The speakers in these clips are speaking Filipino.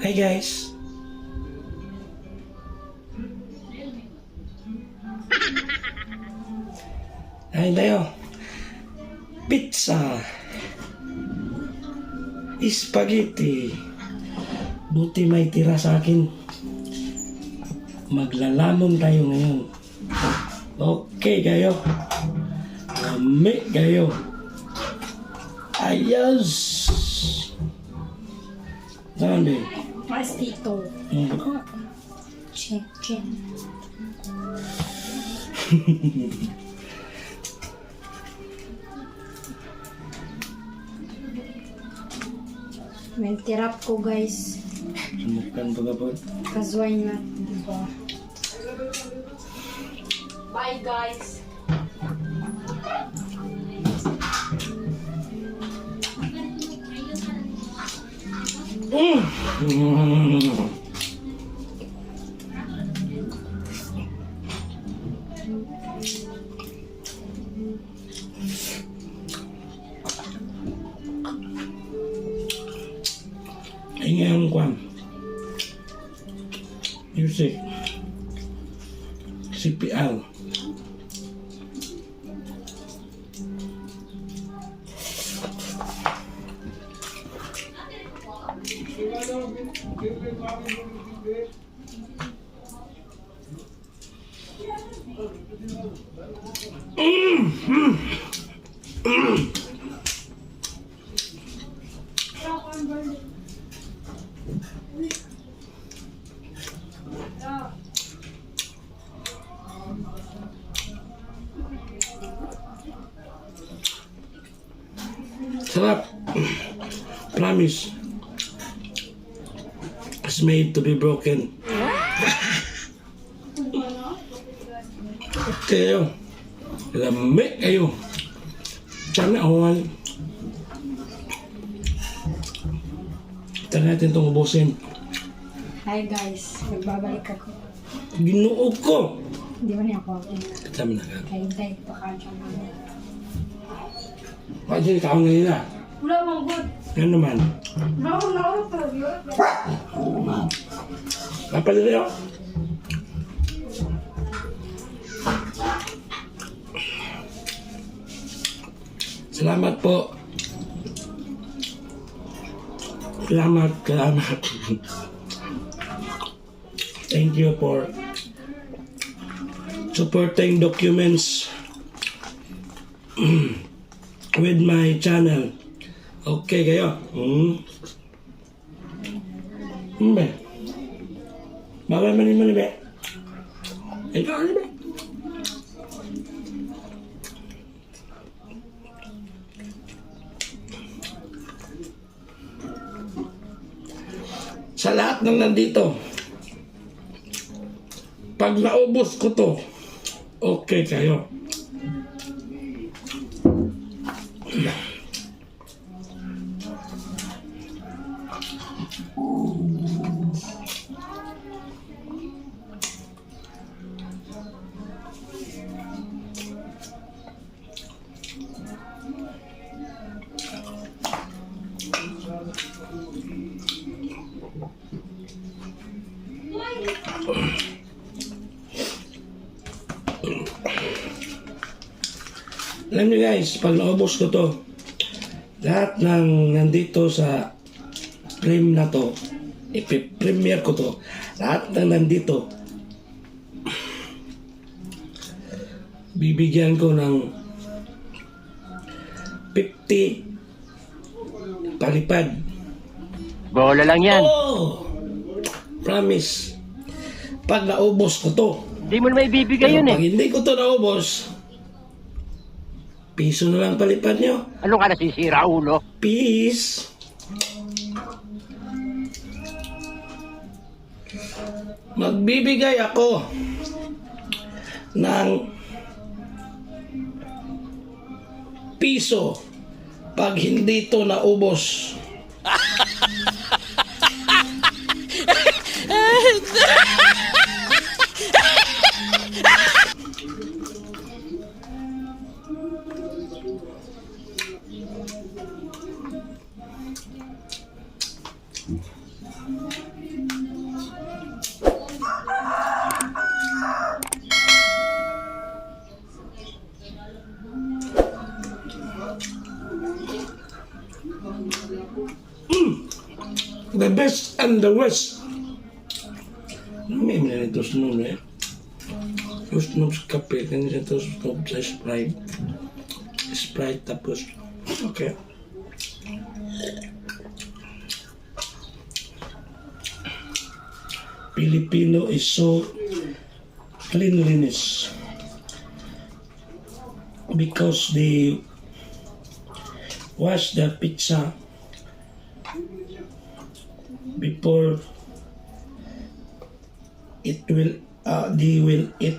Hi guys. Ay tayo. Pizza. Spaghetti. Buti may tira sa akin. Maglalamon tayo ngayon. Okay kayo. Lami kayo. Ayos. Saan din? Mas dito. Check. May tirap ko guys. Sumukan pa ka po. Cause why not, diba? Bye guys. Ay ngayon kwan. Music. CPR. Sarap. Promise. It's made to be broken. Kayo. Lami kayo. Sana awan. Ito natin itong ubusin. Hi guys. Magbabalik ako. Ginoo ko. Hindi mo niya ako. Kasama na ka. Kaya hintay pa ka siya namin. Kasi ikaw ngayon na. Wala mong good. Yan naman. No, pa. Kapalit tayo. Salamat po. Salamat. Thank you for supporting documents with my channel. Okay kayo. Be. Bawal mani be. Ikaw ano be? Sa lahat ng nandito, pag naubos ko to, okay kayo. Alam niyo guys, pag naubos ko to, lahat ng nandito sa frame na to, ipi-premiere ko to, lahat ng nandito, bibigyan ko ng 50 palipad. Bola lang yan. Oh! Promise. Pag naubos ko to. Hindi mo na maibibigay yun Pag hindi ko to naubos, piso na lang palipad nyo. Ano ka nasisira, ulo? Peace. Magbibigay ako ng piso pag hindi to naubos. The best and the worst. May nito sunod eh. Gusto nung sa kape, kanina ito sunod sa Sprite. Sprite tapos, okay. Filipino is so cleanliness because they wash the pizza before they will eat.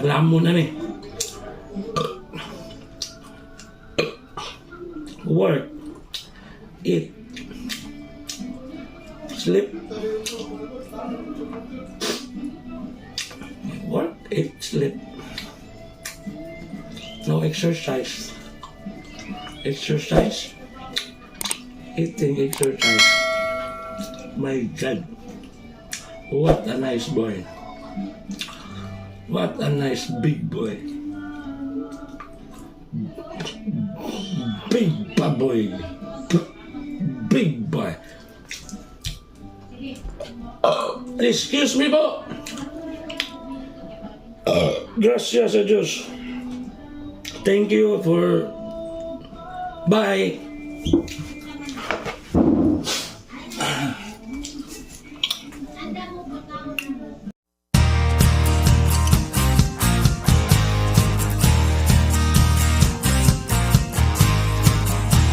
Lamon na ni. Work, eat, sleep. Work, eat, sleep. No exercise. Exercise, eating, exercise. My God, what a nice boy. What a nice big boy. Big boy. Big boy. Excuse me po. Gracias a Diyos. Thank you for... Bye.